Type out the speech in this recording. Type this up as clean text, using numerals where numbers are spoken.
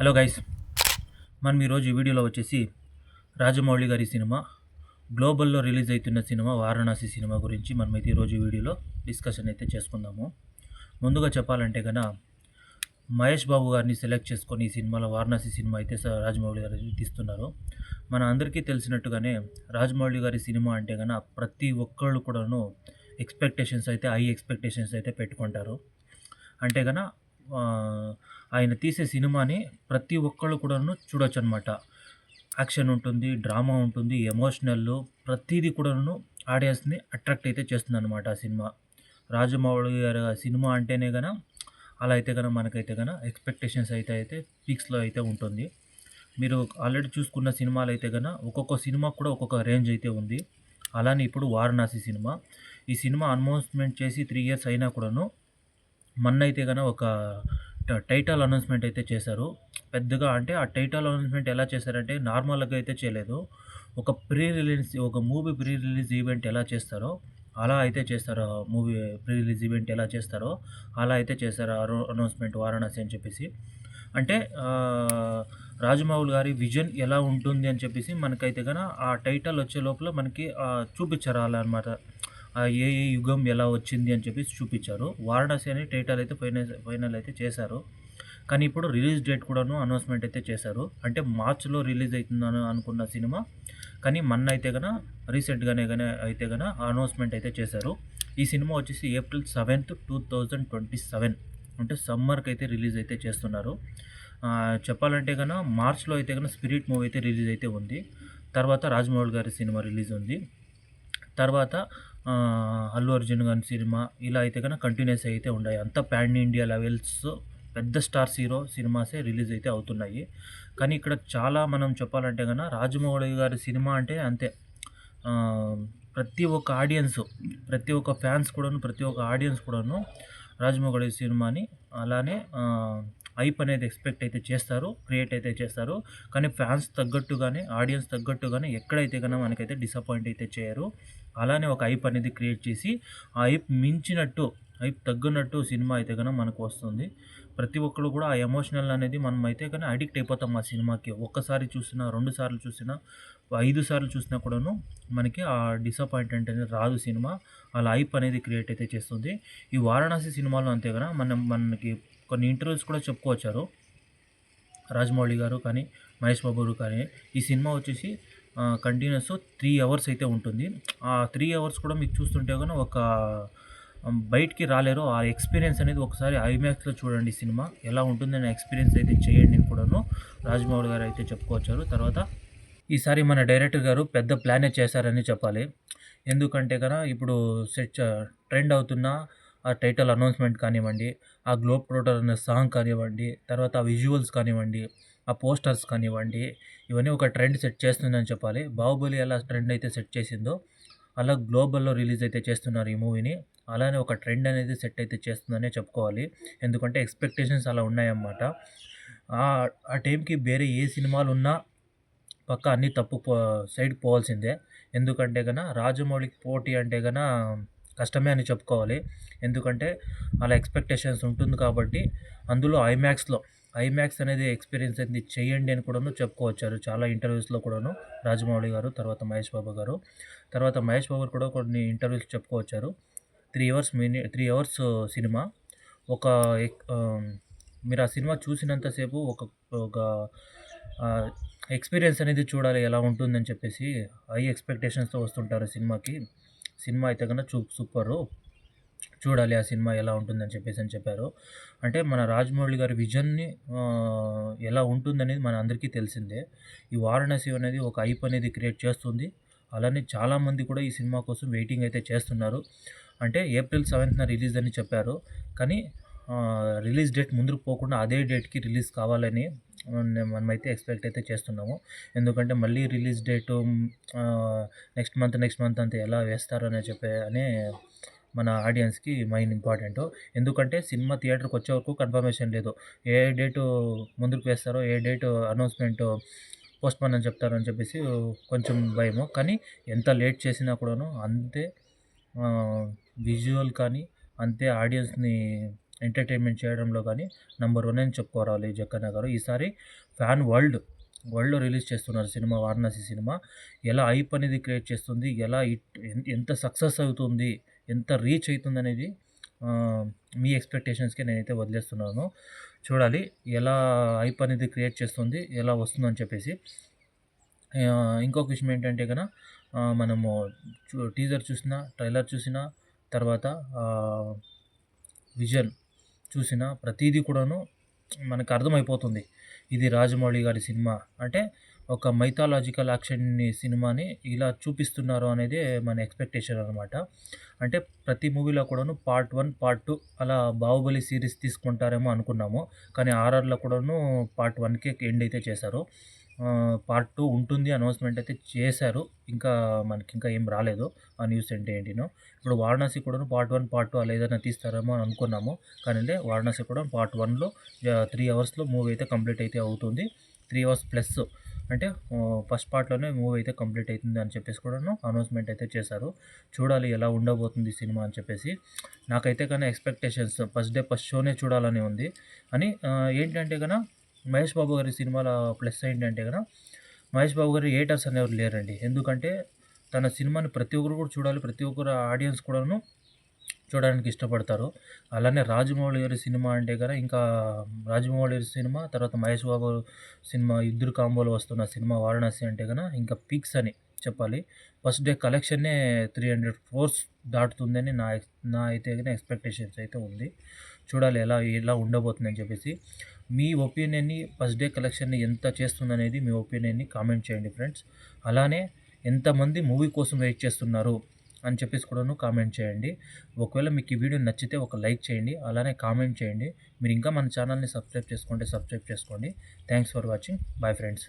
Hello guys, మనం ఈరోజు ఈ వీడియోలో వచ్చేసి రాజమౌళి గారి సినిమా గ్లోబల్లో రిలీజ్ అవుతున్న సినిమా వారణాసి సినిమా గురించి మనమైతే ఈరోజు ఈ వీడియోలో డిస్కషన్ అయితే చేసుకుందాము. ముందుగా చెప్పాలంటే కనుక మహేష్ బాబు గారిని సెలెక్ట్ చేసుకొని ఈ సినిమాలో వారణాసి సినిమా అయితే రాజమౌళి గారు తీస్తున్నారు. మన అందరికీ తెలిసినట్టుగానే రాజమౌళి గారి సినిమా అంటే కనుక ప్రతి ఒక్కళ్ళు కూడాను ఎక్స్పెక్టేషన్స్ అయితే హై ఎక్స్పెక్టేషన్స్ అయితే పెట్టుకుంటారు. అంటే కనుక ఆయన తీసే సినిమాని ప్రతి ఒక్కళ్ళు కూడాను చూడొచ్చనమాట. యాక్షన్ ఉంటుంది, డ్రామా ఉంటుంది, ఎమోషనల్ ప్రతీది కూడాను ఆడియన్స్‌ని అట్రాక్ట్ అయితే చేస్తుందనమాట ఆ సినిమా. రాజమౌళి గారి సినిమా అంటేనే అలా అయితే మనకైతే ఎక్స్‌పెక్టేషన్స్ అయితే పీక్స్‌లో అయితే ఉంటుంది. మీరు ఆల్రెడీ చూసుకున్న సినిమాలైతే ఒక్కొక్క సినిమాకి కూడా ఒక్కొక్క రేంజ్ అయితే ఉంది. అలానే ఇప్పుడు 'వారణాసి' సినిమా. ఈ సినిమా అనౌన్స్‌మెంట్ చేసి 3 ఇయర్స్ అయినా కూడాను మొన్నైతే ఒక టైటిల్ అనౌన్స్‌మెంట్ అయితే చేశారు. పెద్దగా అంటే ఆ టైటిల్ అనౌన్స్‌మెంట్ ఎలా చేశారంటే నార్మల్‌గా అయితే చేయలేదు. ఒక మూవీ ప్రీ రిలీజ్ ఈవెంట్ ఎలా చేస్తారో అలా అయితే చేస్తారు. మూవీ ప్రీ రిలీజ్ ఈవెంట్ ఎలా చేస్తారో అలా అయితే చేశారు. అనౌన్స్‌మెంట్ 'వారణాసి' అని చెప్పేసి. అంటే రాజమౌళి గారి విజన్ ఎలా ఉంటుంది అని చెప్పేసి మనకైతే ఆ టైటిల్ వచ్చే లోపల మనకి చూపిచ్చారు అలా అనమాట. ఏ ఏ యుగం ఎలా వచ్చింది అని చెప్పేసి చూపిచ్చారు. 'వారణాసి' అనే టైటిల్ అయితే ఫైనల్ అయితే చేశారు. కానీ ఇప్పుడు రిలీజ్ డేట్ కూడాను అనౌన్స్‌మెంట్ అయితే చేశారు. అంటే మార్చ్‌లో రిలీజ్ అవుతుందని అనుకున్న సినిమా కానీ మొన్న అయితే రీసెంట్‌గానే అయితే అనౌన్స్‌మెంట్ అయితే చేశారు. ఈ సినిమా వచ్చేసి ఏప్రిల్ 7th, 2027 అంటే సమ్మర్‌కి అయితే రిలీజ్ అయితే చేస్తున్నారు. చెప్పాలంటే మార్చ్‌లో అయితే 'స్పిరిట్' మూవీ అయితే రిలీజ్ అయితే ఉంది. తర్వాత రాజమౌళి గారి సినిమా రిలీజ్ ఉంది. తర్వాత అల్లు అర్జున్ గారి సినిమా ఇలా అయితే కంటిన్యూస్ అయితే ఉన్నాయి. అంతా పాన్ ఇండియా లెవెల్స్ పెద్ద స్టార్స్ హీరో సినిమాసే రిలీజ్ అయితే అవుతున్నాయి. కానీ ఇక్కడ చాలా మనం చెప్పాలంటే రాజమౌళి గారి సినిమా అంటే అంతే. ప్రతి ఒక్క ప్రతి ఒక్క ఫ్యాన్స్ కూడాను, ప్రతి ఒక్క ఆడియన్స్ కూడాను రాజమౌళి సినిమాని అలానే హైప్ అనేది ఎక్స్‌పెక్ట్ అయితే చేస్తారు. క్రియేట్ అయితే చేస్తారు. కానీ ఫ్యాన్స్ తగ్గట్టుగానే, ఆడియన్స్ తగ్గట్టుగానే ఎక్కడైతే మనకైతే డిసప్పాయింట్ అయితే చేయరు. అలానే ఒక హైప్ అనేది క్రియేట్ చేసి, ఆ హైప్ తగ్గునట్టు సినిమా అయితే మనకు వస్తుంది. ప్రతి ఒక్కళ్ళు కూడా ఆ ఎమోషనల్ అనేది మనమైతే అడిక్ట్ అయిపోతాం ఆ సినిమాకి. ఒక్కసారి చూసినా, 2 సార్లు చూసినా, 5 సార్లు చూసినా కూడాను మనకి ఆ డిసప్పాయింట్‌మెంట్ అనేది రాదు సినిమా. అలా హైప్ అనేది క్రియేట్ అయితే చేస్తుంది. ఈ 'వారణాసి' సినిమాలో అంతే మనకి కొన్ని ఇంటర్వ్యూస్ కూడా చెప్పుకొచ్చారు. రాజమౌళి గారు కానీ, మహేష్ బాబు గారు కానీ, ఈ సినిమా వచ్చేసి కంటిన్యూస్ 3 అవర్స్ అయితే ఉంటుంది. ఆ 3 అవర్స్ కూడా మీకు చూస్తుంటే ఒక బయటికి రాలేరు. ఆ ఎక్స్‌పీరియన్స్ అనేది ఒకసారి ఐమాక్స్‌లో చూడండి సినిమా. ఎలా ఉంటుందనే ఎక్స్‌పీరియన్స్ అయితే చేయండి అని కూడాను రాజమౌళి గారు అయితే చెప్పుకొచ్చారు. తర్వాత ఈసారి మన డైరెక్టర్ గారు పెద్ద ప్లానే చేశారని చెప్పాలి. ఎందుకంటే ఇప్పుడు ట్రెండ్ అవుతున్న ఆ టైటిల్ అనౌన్స్‌మెంట్ కానివ్వండి, ఆ 'గ్లోబ్ ట్రోటర్' అనే సాంగ్ కానివ్వండి, తర్వాత ఆ విజువల్స్ కానివ్వండి, ఆ పోస్టర్స్ కానివ్వండి, ఇవన్నీ ఒక ట్రెండ్ సెట్ చేస్తుందని చెప్పాలి. 'బాహుబలి' ఎలా ట్రెండ్ అయితే సెట్ చేసిందో, అలా గ్లోబల్‌లో రిలీజ్ అయితే చేస్తున్నారు ఈ మూవీని. అలానే ఒక ట్రెండ్ అనేది సెట్ అయితే చేస్తుందనే చెప్పుకోవాలి. ఎందుకంటే ఎక్స్‌పెక్టేషన్స్ అలా ఉన్నాయన్నమాట. ఆ టైంకి వేరే ఏ సినిమాలున్నా పక్కా అన్నీ సైడ్‌కి పోవాల్సిందే. ఎందుకంటే రాజమౌళికి పోటీ అంటే కష్టమే అని చెప్పుకోవాలి. ఎందుకంటే అలా ఎక్స్‌పెక్టేషన్స్ ఉంటుంది కాబట్టి అందులో ఐమాక్స్ అనేది ఎక్స్‌పీరియన్స్ అనేది చేయండి అని కూడాను చెప్పుకొచ్చారు. చాలా ఇంటర్వ్యూస్‌లో కూడాను రాజమౌళి గారు, తర్వాత మహేష్ బాబు గారు. తర్వాత మహేష్ బాబు గారు కూడా కొన్ని ఇంటర్వ్యూస్ చెప్పుకొచ్చారు. 3 అవర్స్ సినిమా. ఒక మీరు ఆ సినిమా చూసినంత సేపు ఒక ఆహ్, ఎక్స్‌పీరియన్స్ అనేది చూడాలి ఎలా ఉంటుందని చెప్పేసి హై ఎక్స్‌పెక్టేషన్స్‌తో వస్తుంటారు సినిమాకి. సినిమా అయితే సూపరు. చూడాలి ఆ సినిమా ఎలా ఉంటుందని చెప్పారు. అంటే మన రాజమౌళి గారి విజన్‌ని ఎలా ఉంటుందనేది మన అందరికీ తెలిసిందే. ఈ 'వారణాసి' అనేది ఒక హైప్ అనేది క్రియేట్ చేస్తుంది. అలానే చాలామంది కూడా ఈ సినిమా కోసం వెయిటింగ్ అయితే చేస్తున్నారు. అంటే ఏప్రిల్ 7న రిలీజ్ అని చెప్పారు. కానీ రిలీజ్ డేట్ ముందుకు పోకుండా అదే డేట్‌కి రిలీజ్ కావాలని మనమైతే ఎక్స్‌పెక్ట్ అయితే చేస్తున్నాము. ఎందుకంటే మళ్ళీ రిలీజ్ డేటు నెక్స్ట్ మంత్ అంతా ఎలా వేస్తారు అనే మన ఆడియన్స్‌కి మెయిన్ ఇంపార్టెంటు. ఎందుకంటే సినిమా థియేటర్‌కి వచ్చే వరకు కన్ఫర్మేషన్ లేదు. ఏ డేటు ముందుకు వేస్తారో, ఏ డేటు అనౌన్స్‌మెంటు పోస్ట్‌పోన్ అని చెప్తారని చెప్పేసి కొంచెం భయము. కానీ ఎంత లేట్ చేసినా కూడాను అంతే విజువల్ కానీ, అంతే ఆడియన్స్‌ని ఎంటర్టైన్మెంట్ చేయడంలో కానీ నంబర్ 1 అని చెప్పుకోవాలి జక్కన్న గారు. ఈసారి ఫ్యాన్ వరల్డ్‌లో రిలీజ్ చేస్తున్నారు సినిమా 'వారణాసి' సినిమా. ఎలా హైప్ అనేది క్రియేట్ చేస్తుంది, ఎలా ఎంత సక్సెస్ అవుతుంది, ఎంత రీచ్ అవుతుందనేది మీ ఎక్స్‌పెక్టేషన్స్‌కి నేనైతే వదిలేస్తున్నాను. చూడాలి ఎలా హైప్ అనేది క్రియేట్ చేస్తుంది, ఎలా వస్తుందని చెప్పేసి. ఇంకొక విషయం ఏంటంటే మనము టీజర్ చూసినా, ట్రైలర్ చూసినా, తర్వాత విజన్ చూసినా ప్రతీదీ కూడాను మనకు అర్థమైపోతుంది. ఇది రాజమౌళి గారి సినిమా. అంటే ఒక మైథాలాజికల్ యాక్షన్‌ని సినిమాని ఇలా చూపిస్తున్నారు అనేదే మన ఎక్స్‌పెక్టేషన్ అనమాట. అంటే ప్రతి మూవీలో కూడాను పార్ట్ 1, పార్ట్ 2 అలా 'బాహుబలి' సీరీస్ తీసుకుంటారేమో అనుకున్నాము. కానీ ఆర్ఆర్‌లో కూడాను పార్ట్ 1కే ఎండ్ అయితే చేశారు. పార్ట్ 2 ఉంటుంది అనౌన్స్‌మెంట్ అయితే చేశారు. ఇంకా మనకింకా ఏం రాలేదు. ఆ న్యూస్ ఏంటినో. ఇప్పుడు 'వారణాసి' కూడాను పార్ట్ 1, పార్ట్ 2 అలా ఏదైనా తీస్తారేమో అని అనుకున్నాము. కానీ 'వారణాసి' కూడా పార్ట్ 1లో 3 అవర్స్‌లో మూవీ అయితే కంప్లీట్ అయితే అవుతుంది. 3 అవర్స్ ప్లస్ అంటే ఫస్ట్ పార్ట్‌లోనే మూవీ అయితే కంప్లీట్ అయితుంది అని చెప్పేసి కూడాను అనౌన్స్‌మెంట్ అయితే చేశారు. చూడాలి ఎలా ఉండబోతుంది సినిమా అని చెప్పేసి. నాకైతే ఎక్స్‌పెక్టేషన్స్ ఫస్ట్ డే ఫస్ట్ షోనే చూడాలని ఉంది. అని ఏంటంటే మహేష్ బాబు గారి సినిమాల ప్లస్ ఏంటంటే మహేష్ బాబు గారి హేటర్స్ అనేవారు లేరండి. ఎందుకంటే తన సినిమాని ప్రతి ఒక్కరు కూడా చూడాలి. ప్రతి ఒక్కరు ఆడియన్స్ కూడాను చూడడానికి ఇష్టపడతారు. అలానే రాజమౌళి గారి సినిమా అంటే ఇంకా రాజమౌళి గారి సినిమా, తర్వాత మహేష్ బాబు సినిమా ఇద్దరు కాంబోలో వస్తున్న సినిమా 'వారణాసి' అంటే ఇంకా పీక్స్ అని చెప్పాలి. ఫస్ట్ డే కలెక్షనే 300 క్రోర్స్ దాటుతుందని నా అయితే ఎక్స్‌పెక్టేషన్స్ అయితే ఉంది. చూడాలి ఎలా ఉండబోతుందని చెప్పేసి. మీ ఒపీనియన్‌ని ఫస్ట్ డే కలెక్షన్‌ని ఎంత చేస్తుందనేది మీ ఒపీనియన్‌ని కామెంట్ చేయండి ఫ్రెండ్స్. అలానే ఎంతమంది మూవీ కోసం వెయిట్ చేస్తున్నారు అని చెప్పేసి కూడాను కామెంట్ చేయండి. ఒకవేళ మీకు ఈ వీడియో నచ్చితే ఒక లైక్ చేయండి. అలానే కామెంట్ చేయండి. మీరు ఇంకా మన ఛానల్‌ని సబ్స్క్రైబ్ చేసుకుంటే సబ్స్క్రైబ్ చేసుకోండి. Thanks for watching. Bye friends.